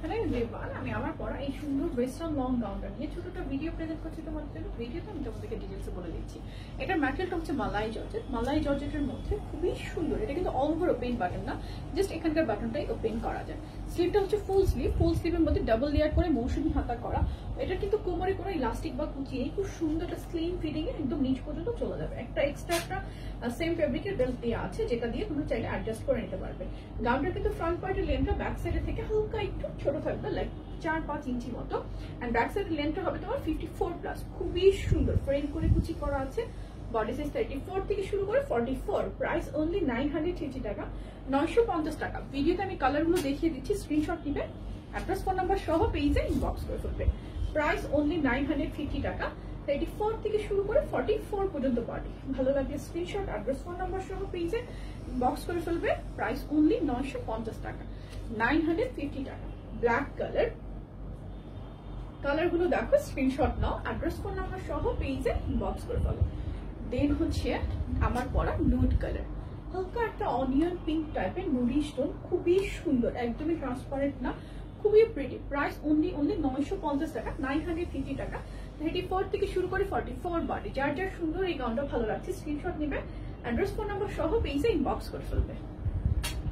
Hello everyone, আমি আমার পরা এই সুন্দর ওয়েস্টার্ন লং গাউনটা নিয়ে ছোটটা ভিডিও প্রেজেন্ট করছি তোমাদের জন্য। ভিডিওতে আমি তোমাদেরকে ডিটেলসে বলে দিচ্ছি। এটার ম্যাটেরিয়ালটা হচ্ছে মালাই জর্জেট। মালাই জর্জেটের মধ্যে খুবই সুন্দর। এটা কিন্তু অল ওভার ওপেন বাটন না, জাস্ট এখানকার বাটনটাই ওপেন করা যায়। স্লিভটা হচ্ছে ফুল স্লিভ। ফুল স্লিভের মধ্যে ডাবল লেয়ার করে মৌসুমি হাতা করা। এটা কিন্তু কোমরে কোনো ইলাস্টিক বা কুচি নেই, খুব সুন্দর একটা স্লিম ফিটিং এ একদম নিচ পর্যন্ত চলে যাবে। একটা এক্সট্রা একটা সেম ফেব্রিকের বেল্ট দেওয়া আছে, যেটা দিয়ে তোমরা চাইলে অ্যাডজাস্ট করে নিতে পারবে। গাউনটা কিন্তু ফ্রন্ট পার্টের লেন্থটা ব্যাক সাইডের থেকে হালকা একটু ছোট থাকবে, লাইক 4-5 ইঞ্চি মতো। এন্ড ব্যাক সাইডের লেন্থটা হবে তোমার 54+। খুবই সুন্দর ফ্রেম করে কুচি করা আছে। বডি সাইজ 34 থেকে শুরু করে 44। প্রাইস অনলি 950 টাকা, 950 টাকা। ভিডিওতে আমি কালারগুলো দেখিয়ে দিচ্ছি, স্ক্রিনশট নিবে, অ্যাড্রেস ফোন নাম্বার সহ পেজে ইনবক্স করে ফেলবে। প্রাইস অনলি 950 টাকা। 34 থেকে শুরু করে 44 পর্যন্ত বডি। ভালো লাগলে স্ক্রিনশট, অ্যাড্রেস ফোন নাম্বার সহ পেজে বক্স করে ফেলবে। প্রাইস অনলি 950 টাকা, 950 টাকা। ব্ল্যাক কালার, কালারগুলো দেখো, স্ক্রিনশট নাও, অ্যাড্রেস ফোন নাম্বার সহ পেজে বক্স করে ফেলো। দেন হচ্ছে আমার পরা নুড কালার, হালকা একটা অনিয়ন পিঙ্ক টাইপের নুডি স্টোন, খুবই সুন্দর, একদমই ট্রান্সপারেন্ট না, খুবই প্রিটি। প্রাইস অনলি 950 টাকা, 950 টাকা। 34 থেকে শুরু করে 44 বডি। যার যার সুন্দর এই গাউনটা ভালো লাগছে স্ক্রিনশট নেবে, অ্যাড্রেস ফোন নাম্বার সহ পেজে ইনবক্স করে ফেলবে।